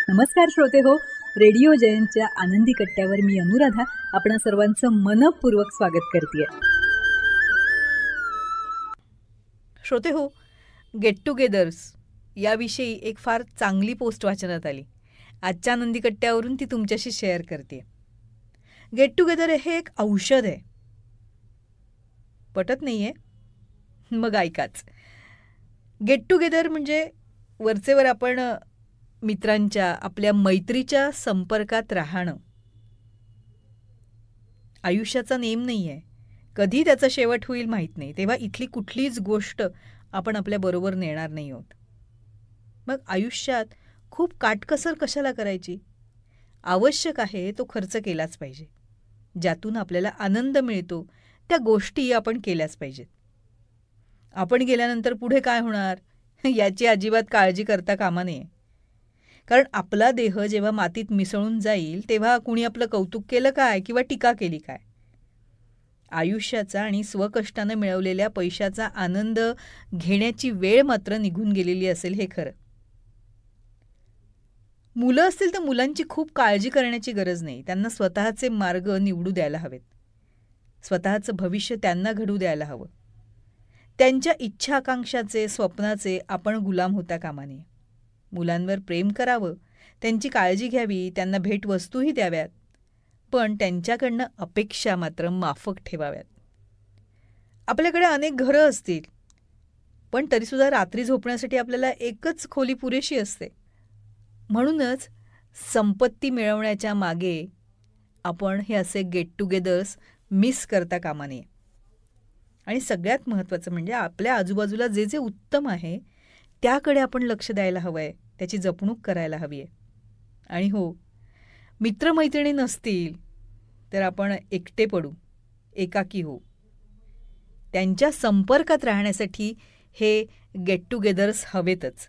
नमस्कार श्रोते हो, रेडिओ जयंतच्या आनंदी कट्ट्यावर मी अनुराधा आपणा सर्वांचं मनपूर्वक स्वागत करते. श्रोते हो, गेट टुगेदर्स याविषयी एक फार चांगली पोस्ट वाचनात आली. आजच्या आनंदी कट्ट्यावरून ती तुमच्याशी शेअर करते. गेट टुगेदर हे एक औषध आहे. पटत नाही आहे? मग ऐकाच. गेट टुगेदर म्हणजे वरचेवर आपण मित्रांच्या, आपल्या मैत्रीच्या संपर्कात राहणं. आयुष्याचा नेम नाही आहे, कधी त्याचा शेवट होईल माहीत नाही, तेव्हा इथली कुठलीच गोष्ट आपण आपल्याबरोबर नेणार नाही आहोत. मग आयुष्यात खूप काटकसर कशाला करायची? आवश्यक आहे तो खर्च केलाच पाहिजे. ज्यातून आपल्याला आनंद मिळतो त्या गोष्टी आपण केल्याच पाहिजेत. आपण गेल्यानंतर पुढे काय होणार याची अजिबात काळजी करता कामा नये. कारण आपला देह जेव्हा मातीत मिसळून जाईल तेव्हा कुणी आपलं कौतुक केलं काय किंवा टीका केली काय? आयुष्याचा आणि स्वकष्टानं मिळवलेल्या पैशाचा आनंद घेण्याची वेळ मात्र निघून गेलेली असेल हे खरं. मुलं असतील तर मुलांची खूप काळजी करण्याची गरज नाही. त्यांना स्वतःचे मार्ग निवडू द्यायला हवेत. स्वतःचं भविष्य त्यांना घडू द्यायला हवं. त्यांच्या इच्छा आकांक्षाचे, स्वप्नाचे आपण गुलाम होता कामा नये. मुलांवर प्रेम करावं, त्यांची काळजी घ्यावी, त्यांना भेटवस्तूही द्याव्यात, पण त्यांच्याकडनं अपेक्षा मात्र माफक ठेवाव्यात. आपल्याकडे अनेक घरं असतील, पण तरीसुद्धा रात्री झोपण्यासाठी आपल्याला एकच खोली पुरेशी असते. म्हणूनच संपत्ती मिळवण्याच्या मागे आपण हे असे गेट टुगेदर्स मिस करता कामा नये. आणि सगळ्यात महत्त्वाचं म्हणजे आपल्या आजूबाजूला जे जे उत्तम आहे त्याकडे आपण लक्ष द्यायला हवं आहे, त्याची जपणूक करायला हवी आहे. आणि हो, मित्रमैत्रिणी नसतील तर आपण एकटे पडू, एकाकी हो. त्यांच्या संपर्कात राहण्यासाठी हे गेट टुगेदर्स हवेतच.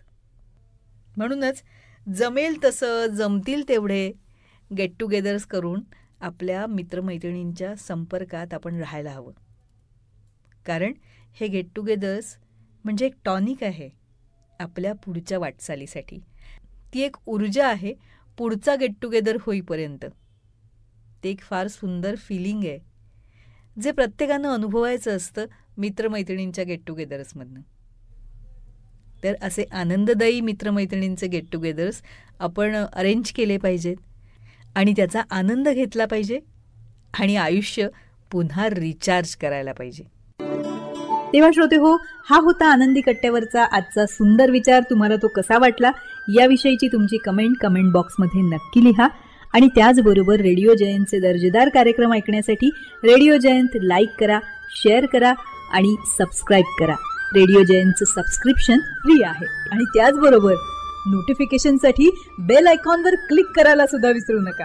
म्हणूनच जमेल तसं, जमतील तेवढे गेट टुगेदर्स करून आपल्या मित्रमैत्रिणींच्या संपर्कात आपण राहायला हवं. कारण हे गेट टुगेदर्स म्हणजे एक टॉनिक आहे आपल्या पुढच्या वाटचालीसाठी. ती एक ऊर्जा आहे पुढचा गेट टुगेदर होईपर्यंत. ते एक फार सुंदर फिलिंग आहे जे प्रत्येकानं अनुभवायचं असतं मित्रमैत्रिणींच्या गेट टुगेदर्समधनं. तर असे आनंददायी मित्रमैत्रिणींचे गेट टुगेदर्स आपण अरेंज केले पाहिजेत आणि त्याचा आनंद घेतला पाहिजे आणि आयुष्य पुन्हा रिचार्ज करायला पाहिजे. तेव्हा श्रोते हो, हा होता आनंदी कट्ट्यावरचा आजचा सुंदर विचार. तुम्हाला तो कसा वाटला याविषयीची तुमची कमेंट बॉक्समध्ये नक्की लिहा. आणि त्याचबरोबर रेडिओ जयंतचे दर्जेदार कार्यक्रम ऐकण्यासाठी रेडिओ जयंत लाईक करा, शेअर करा आणि सबस्क्राईब करा. रेडिओ जयंतचं सबस्क्रिप्शन फ्री आहे. आणि त्याचबरोबर नोटिफिकेशनसाठी बेल आयकॉनवर क्लिक करायला सुद्धा विसरू नका.